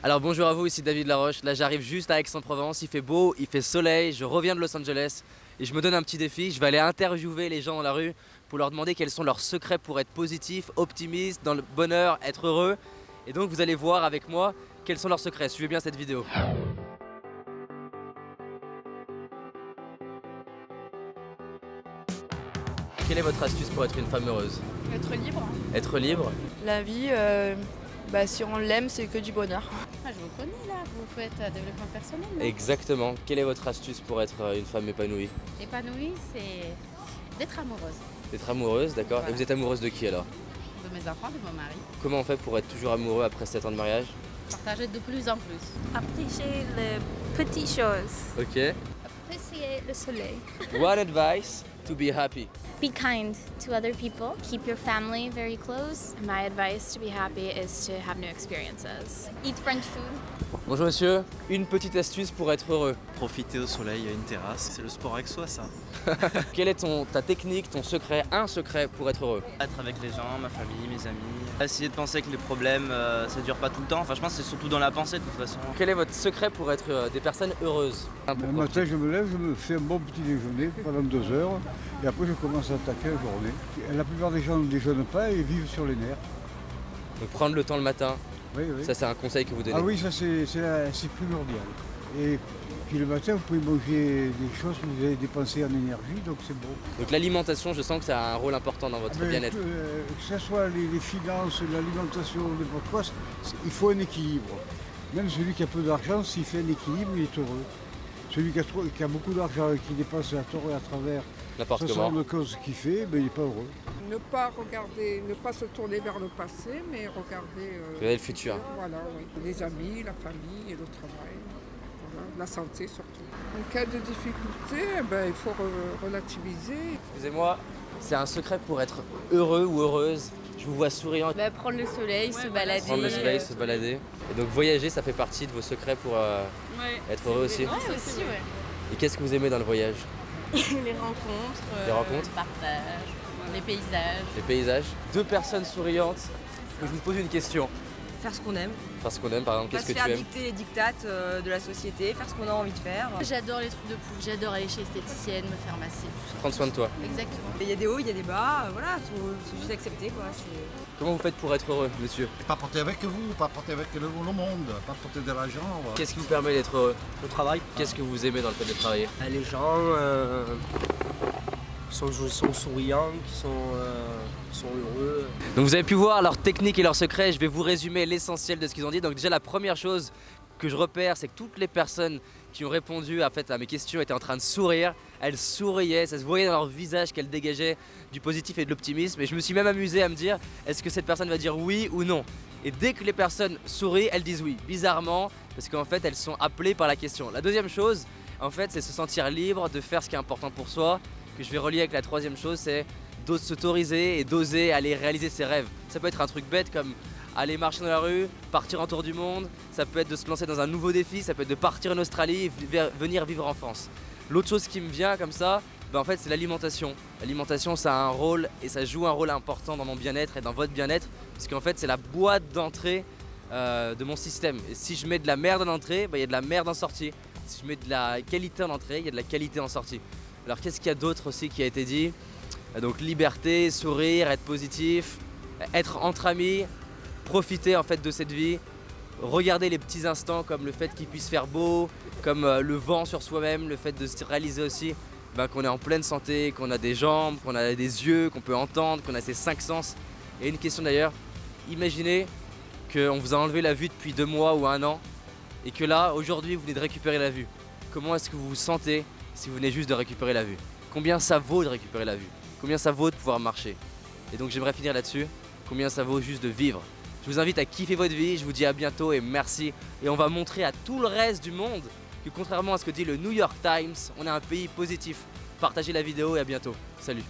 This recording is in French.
Alors bonjour à vous, ici David Laroche. Là j'arrive juste à Aix-en-Provence, il fait beau, il fait soleil, je reviens de Los Angeles et je me donne un petit défi. Je vais aller interviewer les gens dans la rue pour leur demander quels sont leurs secrets pour être positif, optimiste, dans le bonheur, être heureux. Et donc vous allez voir avec moi quels sont leurs secrets. Suivez bien cette vidéo. Quelle est votre astuce pour être une femme heureuse? Être libre. Être libre? La vie, si on l'aime, c'est que du bonheur. Ah, je vous connais là, vous faites développement personnel. Non? Exactement. Quelle est votre astuce pour être une femme épanouie? Épanouie, c'est d'être amoureuse. D'être amoureuse, d'accord. Voilà. Et vous êtes amoureuse de qui alors? De mes enfants, de mon mari. Comment on fait pour être toujours amoureux après 7 ans de mariage? Partager de plus en plus. Apprécier les petites choses. Ok. Apprécier le soleil. One advice to be happy. Be kind to other people. Keep your family very close. My advice to be happy is to have new experiences. Eat French food. Bonjour monsieur, une petite astuce pour être heureux. Profiter au soleil, à une terrasse, c'est le sport avec soi ça. Quelle est ta technique, ton secret, un secret pour être heureux? Être avec les gens, ma famille, mes amis. Essayer de penser que les problèmes ça dure pas tout le temps. Enfin je pense que c'est surtout dans la pensée de toute façon. Quel est votre secret pour être des personnes heureuses? Le matin, je me lève, je me fais un bon petit déjeuner pendant 2 heures et après je commence à attaquer la journée. Et la plupart des gens ne déjeunent pas et vivent sur les nerfs. Donc prendre le temps le matin, Oui, oui. ça c'est un conseil que vous donnez. Ah oui, ça c'est primordial. Et puis le matin, vous pouvez manger des choses que vous avez dépensées en énergie, donc c'est bon. Donc l'alimentation, je sens que ça a un rôle important dans votre bien-être. Que ce soit les finances, l'alimentation, n'importe quoi, il faut un équilibre. Même celui qui a peu d'argent, s'il fait un équilibre, il est heureux. Celui qui a beaucoup d'argent et qui dépense à tort et à travers N'importe ce comment. genre de cause qu'il fait, il n'est pas heureux. Ne pas regarder, ne pas se tourner vers le passé, mais regarder Regardez le futur. Voilà, oui. Les amis, la famille et le travail. Voilà, la santé surtout. En cas de difficulté, il faut relativiser. Excusez-moi, c'est un secret pour être heureux ou heureuse. Je vous vois souriant. Prendre le soleil, se balader. Prendre le soleil, se balader. Et donc voyager, ça fait partie de vos secrets pour être heureux aussi. Ouais, aussi, ouais. Et qu'est-ce que vous aimez dans le voyage? Les rencontres. Les rencontres? Le partage, les paysages. Les paysages? Deux personnes souriantes. Je vous pose une question. Faire ce qu'on aime, Parce qu'on aime, par exemple, pas qu'est-ce se que faire tu aimes? dicter les dictates de la société, faire ce qu'on a envie de faire. J'adore les trucs de pouf, j'adore aller chez l'esthéticienne, me faire masser, tout ça. Prendre soin de toi. Exactement. Il y a des hauts, il y a des bas, voilà, faut juste accepter quoi. Comment vous faites pour être heureux, monsieur? Pas porter avec vous, pas porter avec le monde, pas porter de l'argent. Voilà. Qu'est-ce qui vous permet d'être heureux? Le travail, Qu'est-ce que vous aimez dans le fait de travailler? les gens sont souriants, qui sont heureux. Donc vous avez pu voir leurs techniques et leurs secrets. Je vais vous résumer l'essentiel de ce qu'ils ont dit. Donc déjà la première chose que je repère, c'est que toutes les personnes qui ont répondu à mes questions étaient en train de sourire. Elles souriaient, ça se voyait dans leur visage qu'elles dégageaient du positif et de l'optimisme. Et je me suis même amusé à me dire, est-ce que cette personne va dire oui ou non? Et dès que les personnes sourient, elles disent oui, bizarrement, parce qu'en fait elles sont appelées par la question. La deuxième chose, en fait, c'est se sentir libre de faire ce qui est important pour soi, que je vais relier avec la troisième chose, c'est s'autoriser et d'oser aller réaliser ses rêves. Ça peut être un truc bête comme aller marcher dans la rue, partir en tour du monde, ça peut être de se lancer dans un nouveau défi, ça peut être de partir en Australie et venir vivre en France. L'autre chose qui me vient comme ça, en fait c'est l'alimentation. L'alimentation ça a un rôle et ça joue un rôle important dans mon bien-être et dans votre bien-être parce qu'en fait c'est la boîte d'entrée de mon système. Et si je mets de la merde en entrée, il y a de la merde en sortie. Si je mets de la qualité en entrée, il y a de la qualité en sortie. Alors qu'est-ce qu'il y a d'autre aussi qui a été dit? Donc liberté, sourire, être positif, être entre amis, profiter en fait de cette vie, regarder les petits instants comme le fait qu'il puisse faire beau, comme le vent sur soi-même, le fait de se réaliser aussi qu'on est en pleine santé, qu'on a des jambes, qu'on a des yeux, qu'on peut entendre, qu'on a ses 5 sens. Et une question d'ailleurs, imaginez qu'on vous a enlevé la vue depuis 2 mois ou 1 an et que là aujourd'hui vous venez de récupérer la vue. Comment est-ce que vous vous sentez si vous venez juste de récupérer la vue? Combien ça vaut de récupérer la vue? Combien ça vaut de pouvoir marcher? Et donc j'aimerais finir là-dessus. Combien ça vaut juste de vivre? Je vous invite à kiffer votre vie, je vous dis à bientôt et merci. Et on va montrer à tout le reste du monde que contrairement à ce que dit le New York Times, on est un pays positif. Partagez la vidéo et à bientôt. Salut!